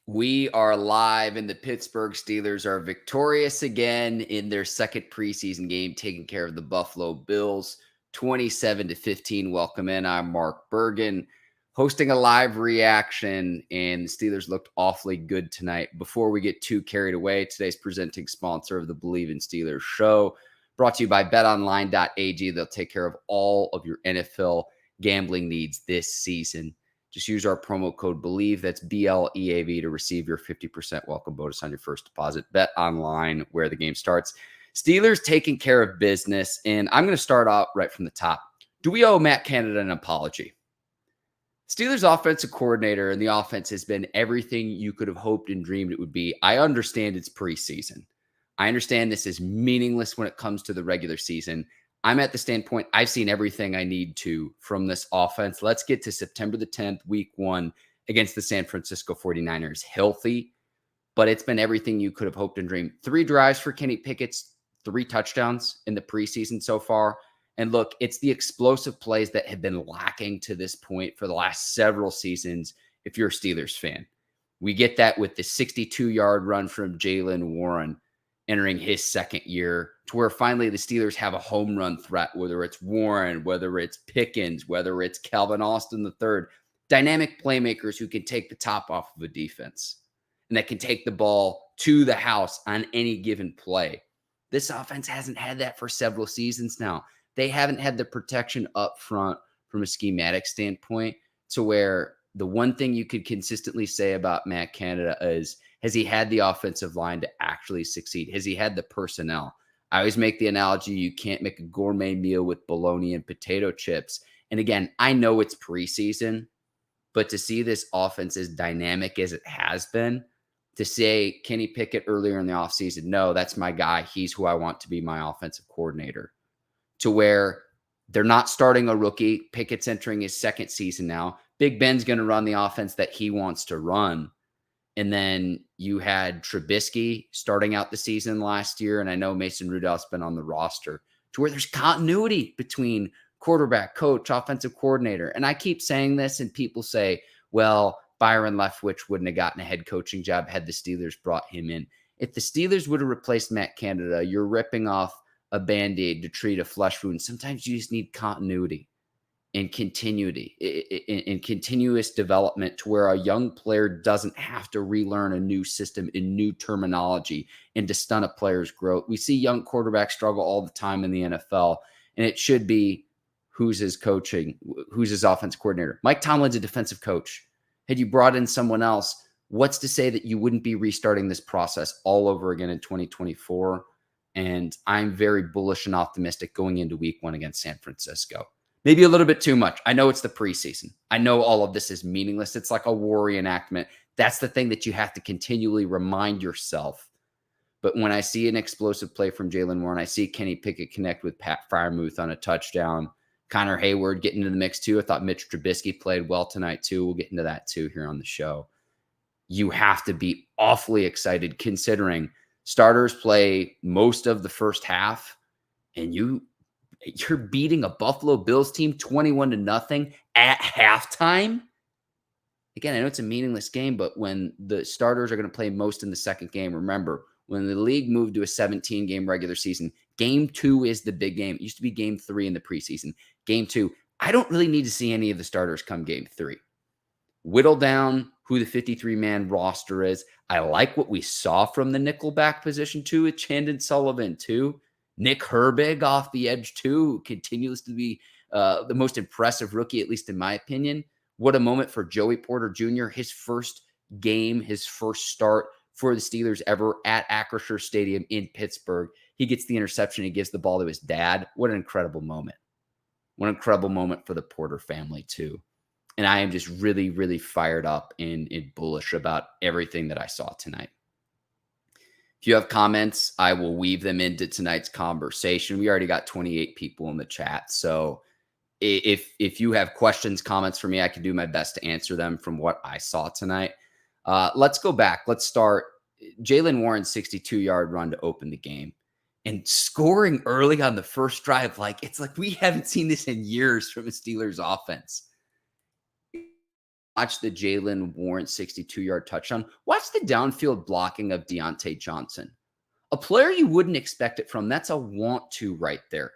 We are live, and the Pittsburgh Steelers are victorious again in their second preseason game, taking care of the Buffalo Bills 27-15. Welcome in. I'm Mark Bergin, hosting a live reaction, and the Steelers looked awfully good tonight. Before we get too carried away, today's presenting sponsor of the Bleav in Steelers show, brought to you by BetOnline.ag. They'll take care of all of your NFL gambling needs this season. Just use our promo code Bleav, that's BLEAV, to receive your 50% welcome bonus on your first deposit. Bet online where the game starts. Steelers taking care of business, and I'm going to start out right from the top. Do we owe Matt Canada an apology? Steelers offensive coordinator, and the offense has been everything you could have hoped and dreamed it would be. I understand it's preseason. I understand this is meaningless when it comes to the regular season. I'm at the standpoint, I've seen everything I need to from this offense. Let's get to September the 10th, week 1 against the San Francisco 49ers. Healthy, but it's been everything you could have hoped and dreamed. 3 drives for Kenny Pickett's 3 touchdowns in the preseason so far. And look, it's the explosive plays that have been lacking to this point for the last several seasons if you're a Steelers fan. We get that with the 62-yard run from Jaylen Warren entering his second year, to where finally the Steelers have a home run threat, whether it's Warren, whether it's Pickens, whether it's Calvin Austin III, dynamic playmakers who can take the top off of a defense and that can take the ball to the house on any given play. This offense hasn't had that for several seasons now. They haven't had the protection up front from a schematic standpoint, to where the one thing you could consistently say about Matt Canada is, has he had the offensive line to actually succeed? Has he had the personnel? I always make the analogy, you can't make a gourmet meal with bologna and potato chips. And again, I know it's preseason, but to see this offense as dynamic as it has been, to say Kenny Pickett earlier in the offseason, no, that's my guy. He's who I want to be my offensive coordinator. To where they're not starting a rookie. Pickett's entering his second season now. Big Ben's going to run the offense that he wants to run. And then you had Trubisky starting out the season last year. And I know Mason Rudolph's been on the roster, to where there's continuity between quarterback, coach, offensive coordinator. And I keep saying this, and people say, well, Byron Leftwich wouldn't have gotten a head coaching job had the Steelers brought him in. If the Steelers would have replaced Matt Canada, you're ripping off a Band-Aid to treat a flesh wound. Sometimes you just need continuity and continuity and continuous development, to where a young player doesn't have to relearn a new system and new terminology and to stunt a player's growth. We see young quarterbacks struggle all the time in the NFL, and it should be who's his coaching, who's his offensive coordinator. Mike Tomlin's a defensive coach. Had you brought in someone else, what's to say that you wouldn't be restarting this process all over again in 2024? And I'm very bullish and optimistic going into week 1 against San Francisco. Maybe a little bit too much. I know it's the preseason. I know all of this is meaningless. It's like a war reenactment. That's the thing that you have to continually remind yourself. But when I see an explosive play from Jaylen Warren, I see Kenny Pickett connect with Pat Freiermuth on a touchdown. Connor Heyward getting into the mix too. I thought Mitch Trubisky played well tonight too. We'll get into that too here on the show. You have to be awfully excited, considering starters play most of the first half, and you're beating a Buffalo Bills team 21-0 at halftime. Again, I know it's a meaningless game, but when the starters are going to play most in the second game, remember, when the league moved to a 17-game regular season, game 2 is the big game. It used to be game 3 in the preseason. Game 2, I don't really need to see any of the starters come game 3. Whittle down who the 53-man roster is. I like what we saw from the nickelback position too, with Chandon Sullivan too. Nick Herbig off the edge too, continues to be the most impressive rookie, at least in my opinion. What a moment for Joey Porter Jr., his first game, his first start for the Steelers ever at Acrisure Stadium in Pittsburgh. He gets the interception. He gives the ball to his dad. What an incredible moment. What an incredible moment for the Porter family too. And I am just really, really fired up and bullish about everything that I saw tonight. If you have comments, I will weave them into tonight's conversation. We already got 28 people in the chat. So if you have questions, comments for me, I can do my best to answer them from what I saw tonight. Let's go back. Let's start. Jaylen Warren's 62-yard run to open the game. And scoring early on the first drive, it's like we haven't seen this in years from a Steelers offense. Watch the Jaylen Warren 62-yard touchdown. Watch the downfield blocking of Diontae Johnson. A player you wouldn't expect it from. That's a want to right there.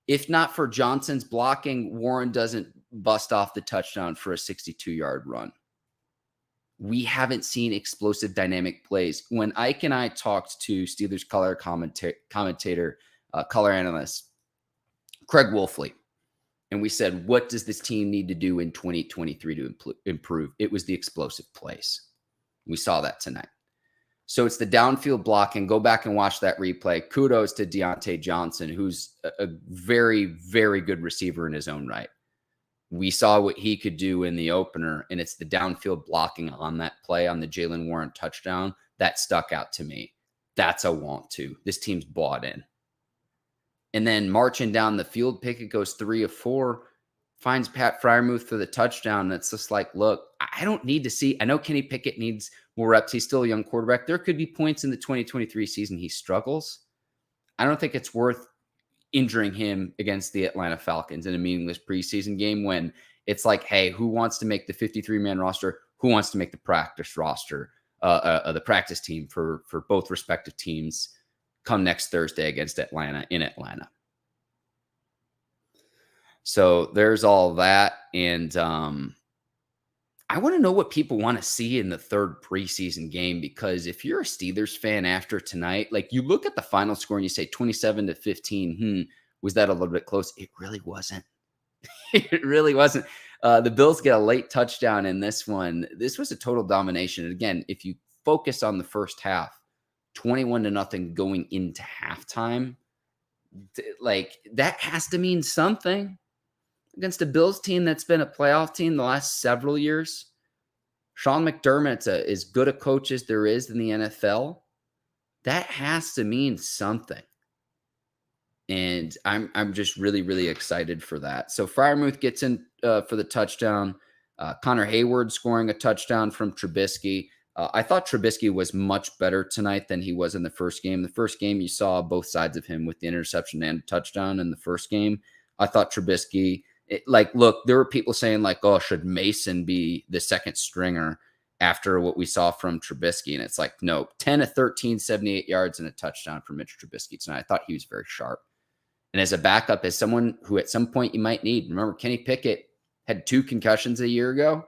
If not for Johnson's blocking, Warren doesn't bust off the touchdown for a 62-yard run. We haven't seen explosive dynamic plays. When Ike and I talked to Steelers color commentator, color analyst, Craig Wolfley, and we said, what does this team need to do in 2023 to improve? It was the explosive plays. We saw that tonight. So it's the downfield blocking. Go back and watch that replay. Kudos to Diontae Johnson, who's a very, very good receiver in his own right. We saw what he could do in the opener, and it's the downfield blocking on that play on the Jaylen Warren touchdown that stuck out to me. That's a want to. This team's bought in. And then marching down the field, Pickett goes 3 of 4, finds Pat Freiermuth for the touchdown. That's just like, look, I don't need to see. I know Kenny Pickett needs more reps. He's still a young quarterback. There could be points in the 2023 season he struggles. I don't think it's worth injuring him against the Atlanta Falcons in a meaningless preseason game when it's like, hey, who wants to make the 53-man roster? Who wants to make the practice roster, the practice team for both respective teams come next Thursday against Atlanta in Atlanta? So there's all that. And I want to know what people want to see in the third preseason game, because if you're a Steelers fan after tonight, like you look at the final score and you say 27-15, was that a little bit close? It really wasn't. It really wasn't. The Bills get a late touchdown in this one. This was a total domination. And again, if you focus on the first half, 21-0 going into halftime, like that has to mean something against a Bills team that's been a playoff team the last several years. Sean McDermott's as good a coach as there is in the NFL. That has to mean something. And I'm just really, really excited for that. So Freiermuth gets in for the touchdown. Connor Heyward scoring a touchdown from Trubisky. I thought Trubisky was much better tonight than he was in the first game. The first game, you saw both sides of him with the interception and touchdown in the first game. I thought Trubisky, look, there were people saying like, oh, should Mason be the second stringer after what we saw from Trubisky? And it's like, no, 10 of 13, 78 yards and a touchdown for Mitch Trubisky tonight. I thought he was very sharp. And as a backup, as someone who at some point you might need, remember Kenny Pickett had 2 concussions a year ago,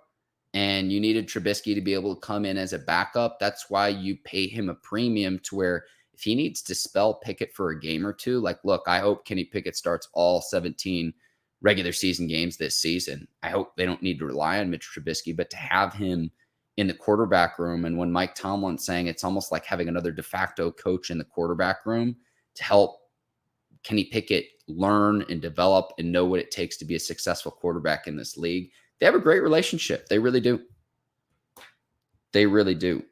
and you needed Trubisky to be able to come in as a backup. That's why you pay him a premium to where if he needs to spell Pickett for a game or two, like, look, I hope Kenny Pickett starts all 17 regular season games this season. I hope they don't need to rely on Mitch Trubisky, but to have him in the quarterback room, and when Mike Tomlin's saying it's almost like having another de facto coach in the quarterback room to help Kenny Pickett learn and develop and know what it takes to be a successful quarterback in this league. They have a great relationship. They really do. They really do.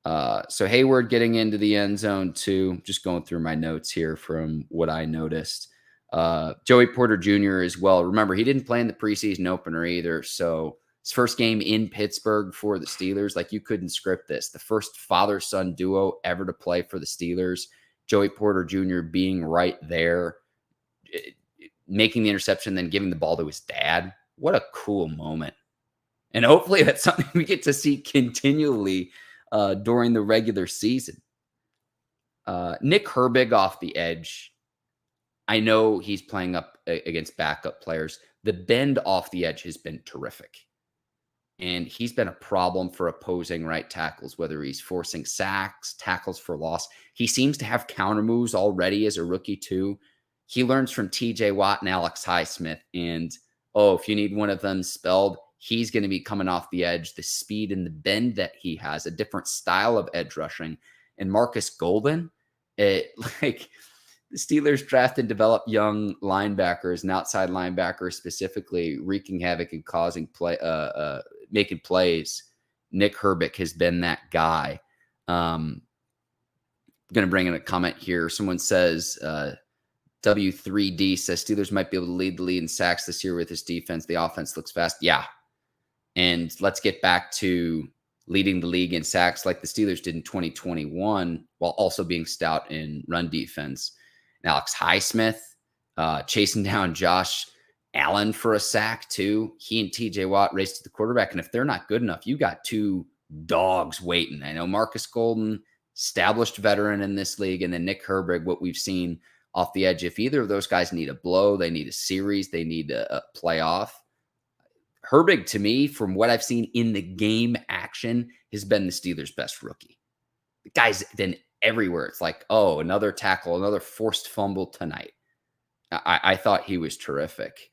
So Heyward getting into the end zone too. Just going through my notes here from what I noticed. Joey Porter Jr. as well. Remember, he didn't play in the preseason opener either. So his first game in Pittsburgh for the Steelers, like you couldn't script this. The first father-son duo ever to play for the Steelers. Joey Porter Jr. being right there, making the interception, then giving the ball to his dad. What a cool moment. And hopefully that's something we get to see continually during the regular season. Nick Herbig off the edge. I know he's playing up against backup players. The bend off the edge has been terrific. And he's been a problem for opposing right tackles, whether he's forcing sacks, tackles for loss. He seems to have counter moves already as a rookie too. He learns from TJ Watt and Alex Highsmith. And, if you need one of them spelled, he's going to be coming off the edge. The speed and the bend that he has, a different style of edge rushing. And Marcus Golden, the Steelers draft and develop young linebackers and outside linebackers specifically, wreaking havoc and causing making plays. Nick Herbig has been that guy. I'm going to bring in a comment here. Someone says, W3D says Steelers might be able to lead the league in sacks this year with this defense. The offense looks fast. Yeah. And let's get back to leading the league in sacks like the Steelers did in 2021 while also being stout in run defense. And Alex Highsmith chasing down Josh Allen for a sack too. He and TJ Watt race to the quarterback. And if they're not good enough, you got two dogs waiting. I know Marcus Golden, established veteran in this league, and then Nick Herbig, what we've seen off the edge. If either of those guys need a blow, they need a series, they need a playoff. Herbig, to me, from what I've seen in the game action, has been the Steelers' best rookie. The guy's been everywhere. It's like, oh, another tackle, another forced fumble tonight. I thought he was terrific.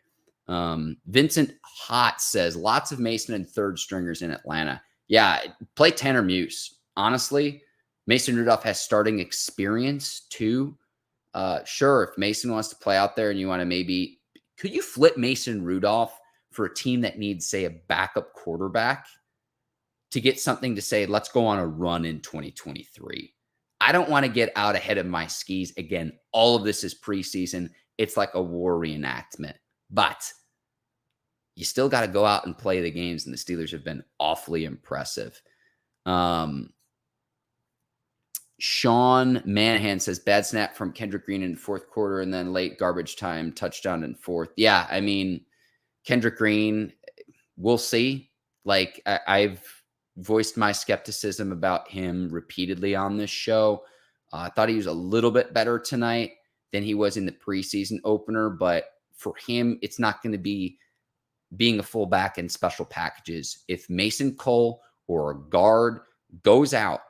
Vincent Hott says, lots of Mason and third stringers in Atlanta. Yeah, play Tanner Muse. Honestly, Mason Rudolph has starting experience too. Sure, if Mason wants to play out there and you want to maybe, could you flip Mason Rudolph for a team that needs, say, a backup quarterback to get something to say, let's go on a run in 2023? I don't want to get out ahead of my skis. Again, all of this is preseason. It's like a war reenactment, but you still got to go out and play the games, and the Steelers have been awfully impressive. Sean Manahan says, bad snap from Kendrick Green in the fourth quarter and then late garbage time touchdown in fourth. Yeah, I mean, Kendrick Green, we'll see. Like, I've voiced my skepticism about him repeatedly on this show. I thought he was a little bit better tonight than he was in the preseason opener, but for him, it's not going to be being a fullback in special packages. If Mason Cole or a guard goes out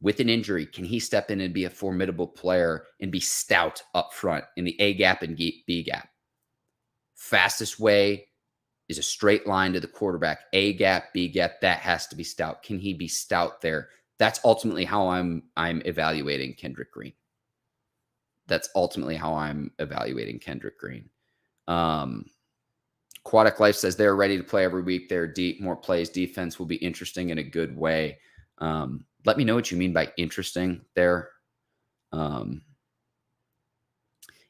with an injury, can he step in and be a formidable player and be stout up front in the A gap and B gap? Fastest way is a straight line to the quarterback. A gap, B gap, that has to be stout. Can he be stout there? That's ultimately how I'm evaluating Kendrick Green. That's ultimately how I'm evaluating Kendrick Green. Aquatic Life says they're ready to play every week. They're deep, more plays. Defense will be interesting in a good way. Let me know what you mean by interesting there.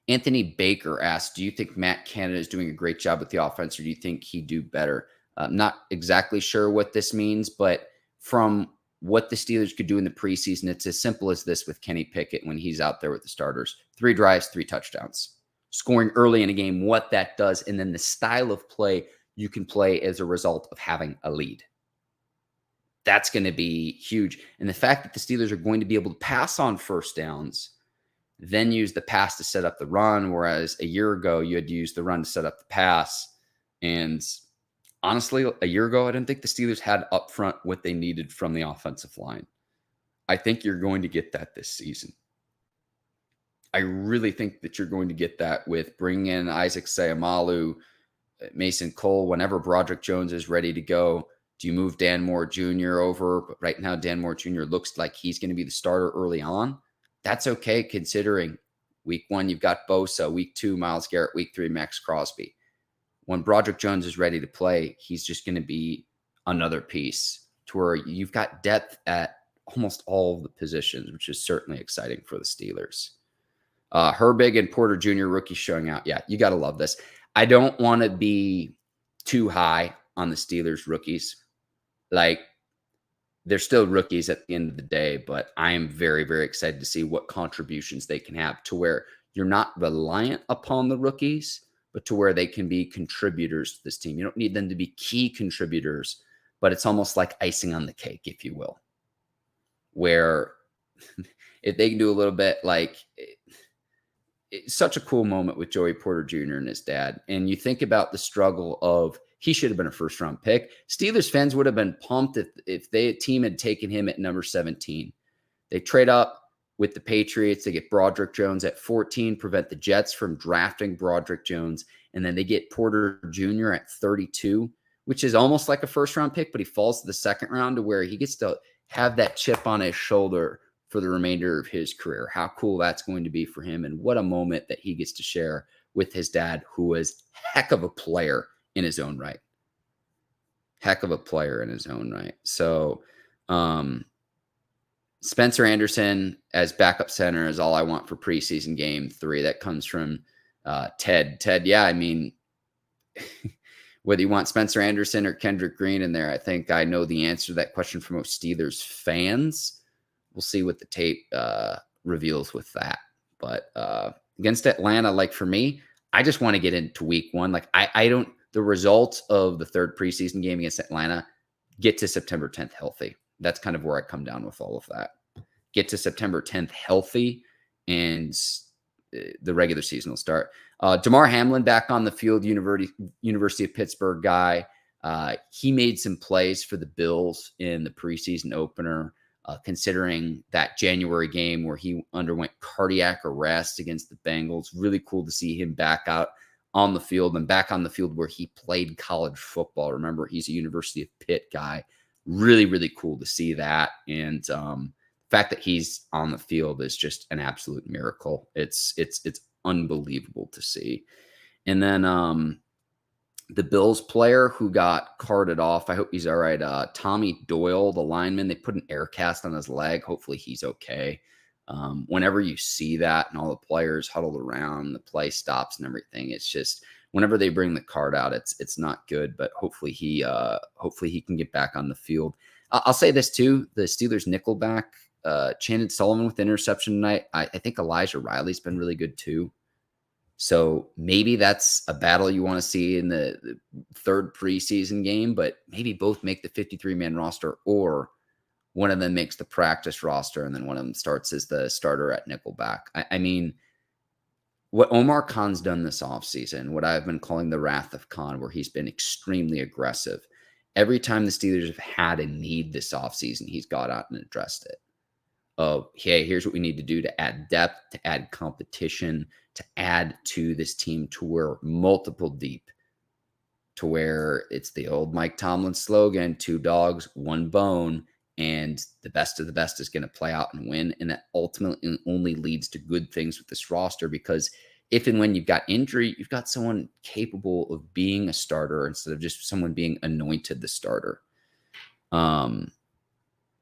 Anthony Baker asked, do you think Matt Canada is doing a great job with the offense, or do you think he'd do better? Not exactly sure what this means, but from what the Steelers could do in the preseason, it's as simple as this with Kenny Pickett when he's out there with the starters. 3 drives, 3 touchdowns. Scoring early in a game, what that does, and then the style of play you can play as a result of having a lead. That's going to be huge. And the fact that the Steelers are going to be able to pass on first downs, then use the pass to set up the run, whereas a year ago you had to use the run to set up the pass. And honestly, a year ago, I didn't think the Steelers had up front what they needed from the offensive line. I think you're going to get that this season. I really think that you're going to get that with bringing in Isaac Seumalo, Mason Cole, whenever Broderick Jones is ready to go. Do you move Dan Moore Jr. over? But right now, Dan Moore Jr. looks like he's going to be the starter early on. That's okay, considering week 1, you've got Bosa, week 2, Myles Garrett, week 3, Max Crosby. When Broderick Jones is ready to play, he's just going to be another piece to where you've got depth at almost all of the positions, which is certainly exciting for the Steelers. Herbig and Porter Jr. rookies showing out. Yeah, you got to love this. I don't want to be too high on the Steelers rookies. Like, they're still rookies at the end of the day, but I am very, very excited to see what contributions they can have to where you're not reliant upon the rookies, but to where they can be contributors to this team. You don't need them to be key contributors, but it's almost like icing on the cake, if you will, where if they can do a little bit, like, it's such a cool moment with Joey Porter Jr. and his dad. And you think about the struggle of, he should have been a first-round pick. Steelers fans would have been pumped if the team had taken him at number 17. They trade up with the Patriots. They get Broderick Jones at 14, prevent the Jets from drafting Broderick Jones. And then they get Porter Jr. at 32, which is almost like a first-round pick, but he falls to the second round to where he gets to have that chip on his shoulder for the remainder of his career. How cool that's going to be for him, and what a moment that he gets to share with his dad, who was heck of a player in his own right. Heck of a player in his own right. So Spencer Anderson as backup center is all I want for preseason game 3. That comes from Ted. Ted, yeah, I mean, whether you want Spencer Anderson or Kendrick Green in there, I think I know the answer to that question for most Steelers fans. We'll see what the tape reveals with that. But against Atlanta, like, for me, I just want to get into week one. Like I don't, the results of the third preseason game against Atlanta, get to September 10th healthy. That's kind of where I come down with all of that. Get to September 10th healthy, and the regular season will start. Damar Hamlin back on the field, University of Pittsburgh guy. He made some plays for the Bills in the preseason opener, considering that January game where he underwent cardiac arrest against the Bengals. Really cool to see him back out on the field, and back on the field where he played college football. Remember, he's a University of Pitt guy. Really, really cool to see that. And the fact that he's on the field is just an absolute miracle. It's unbelievable to see. And then the Bills player who got carted off, I hope he's all right. Tommy Doyle, the lineman, they put an air cast on his leg. Hopefully he's okay. Whenever you see that and all the players huddled around, the play stops and everything, it's just, whenever they bring the card out, it's not good. But hopefully he can get back on the field. I'll say this too: the Steelers nickelback, Chandon Sullivan with the interception tonight. I think Elijah Riley's been really good too. So maybe that's a battle you want to see in the third preseason game, but maybe both make the 53-man roster, or one of them makes the practice roster and then one of them starts as the starter at nickelback. I mean, what Omar Khan's done this offseason, what I've been calling the wrath of Khan, where he's been extremely aggressive. Every time the Steelers have had a need this offseason, he's got out and addressed it. Of, hey, here's what we need to do to add depth, to add competition, to add to this team to where multiple deep, to where it's the old Mike Tomlin slogan, 2 dogs, 1 bone, and the best of the best is going to play out and win. And that ultimately only leads to good things with this roster, because if and when you've got injury, you've got someone capable of being a starter instead of just someone being anointed the starter.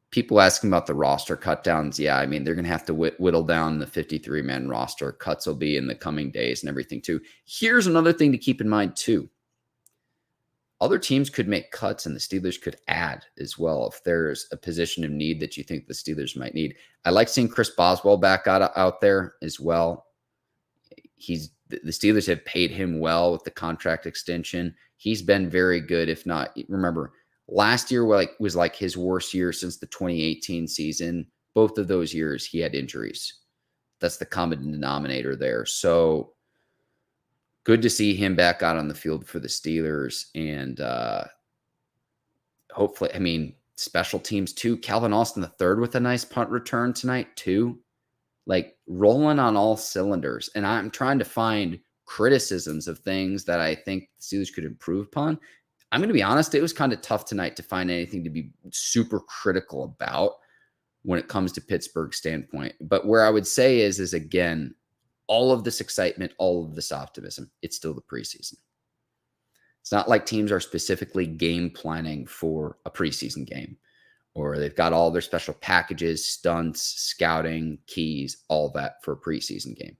People asking about the roster cutdowns. Yeah, I mean, they're going to have to whittle down the 53-man roster. Cuts will be in the coming days and everything too. Here's another thing to keep in mind too. Other teams could make cuts and the Steelers could add as well if there's a position of need that you think the Steelers might need. I like seeing Chris Boswell back out there as well. The Steelers have paid him well with the contract extension. He's been very good, if not, remember, last year was like his worst year since the 2018 season. Both of those years he had injuries. That's the common denominator there. So good to see him back out on the field for the Steelers. And hopefully, I mean, special teams too. Calvin Austin III with a nice punt return tonight too. Like rolling on all cylinders. And I'm trying to find criticisms of things that I think the Steelers could improve upon. I'm going to be honest, it was kind of tough tonight to find anything to be super critical about when it comes to Pittsburgh's standpoint. But where I would say is again, all of this excitement, all of this optimism, it's still the preseason. It's not like teams are specifically game planning for a preseason game, or they've got all their special packages, stunts, scouting, keys, all that for a preseason game.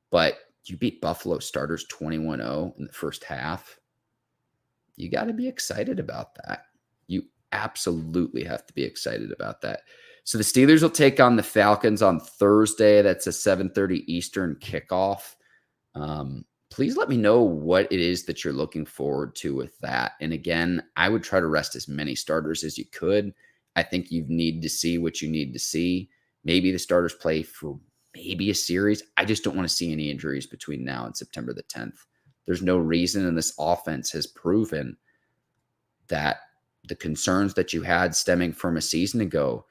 But you beat Buffalo starters 21-0 in the first half. You got to be excited about that. You absolutely have to be excited about that. So the Steelers will take on the Falcons on Thursday. That's a 7:30 Eastern kickoff. Please let me know what it is that you're looking forward to with that. And again, I would try to rest as many starters as you could. I think you need to see what you need to see. Maybe the starters play for maybe a series. I just don't want to see any injuries between now and September the 10th. There's no reason, and this offense has proven that the concerns that you had stemming from a season ago,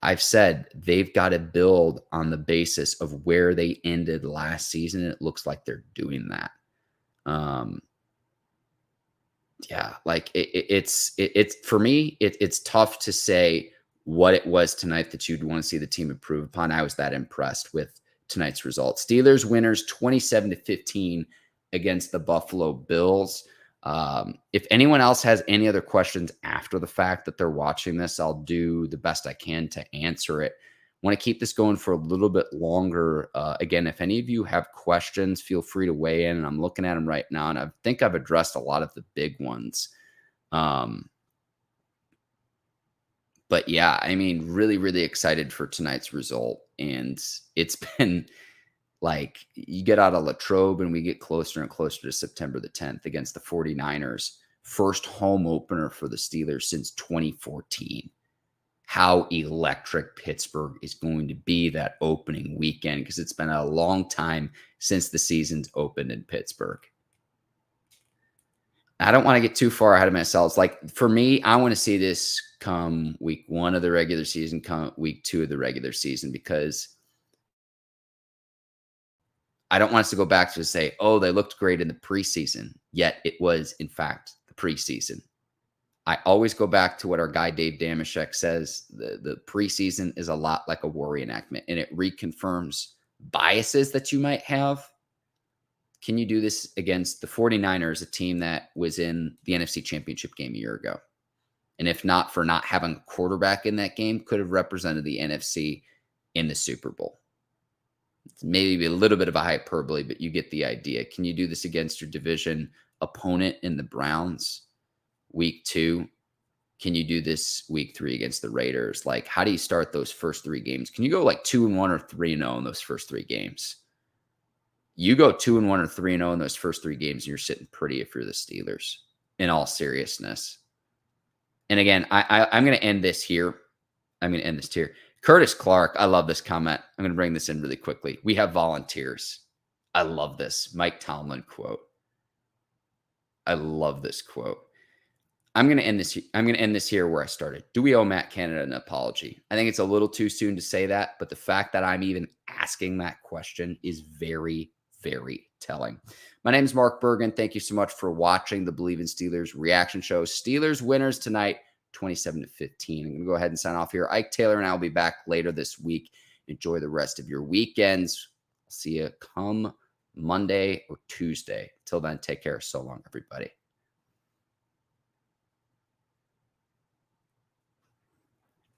I've said they've got to build on the basis of where they ended last season. And it looks like they're doing that. Yeah, like it's for me, it's tough to say what it was tonight that you'd want to see the team improve upon. I was that impressed with tonight's results. Steelers winners 27-15 against the Buffalo Bills. If anyone else has any other questions after the fact that they're watching this, I'll do the best I can to answer it. Want to keep this going for a little bit longer. Again, if any of you have questions, feel free to weigh in. And I'm looking at them right now, and I think I've addressed a lot of the big ones. But yeah, I mean, really, really excited for tonight's result. And it's been Like, you get out of Latrobe and we get closer and closer to September the 10th against the 49ers. First home opener for the Steelers since 2014. How electric Pittsburgh is going to be that opening weekend, because it's been a long time since the season's opened in Pittsburgh. I don't want to get too far ahead of myself. Like, for me, I want to see this come week 1 of the regular season, come week 2 of the regular season, because I don't want us to go back to say, oh, they looked great in the preseason, yet it was, in fact, the preseason. I always go back to what our guy Dave Damashek says. The preseason is a lot like a war reenactment, and it reconfirms biases that you might have. Can you do this against the 49ers, a team that was in the NFC Championship game a year ago? And if not for not having a quarterback in that game, could have represented the NFC in the Super Bowl. It's maybe a little bit of a hyperbole, but you get the idea. Can you do this against your division opponent in the Browns week 2? Can you do this week 3 against the Raiders? Like, how do you start those first 3 games? Can you go like 2-1 or 3-0 in those first 3 games? You go 2-1 or 3-0 in those first 3 games, and you're sitting pretty if you're the Steelers, in all seriousness. And again, I'm going to end this here. Curtis Clark, I love this comment. I'm going to bring this in really quickly. We have volunteers. I love this. Mike Tomlin quote. I love this quote. I'm going to end this here where I started. Do we owe Matt Canada an apology? I think it's a little too soon to say that, but the fact that I'm even asking that question is very, very telling. My name is Mark Bergin. Thank you so much for watching the Bleav in Steelers reaction show. Steelers winners tonight, 27-15. I'm going to go ahead and sign off here. Ike Taylor and I will be back later this week. Enjoy the rest of your weekends. I'll see you come Monday or Tuesday. Till then, take care. So long, everybody.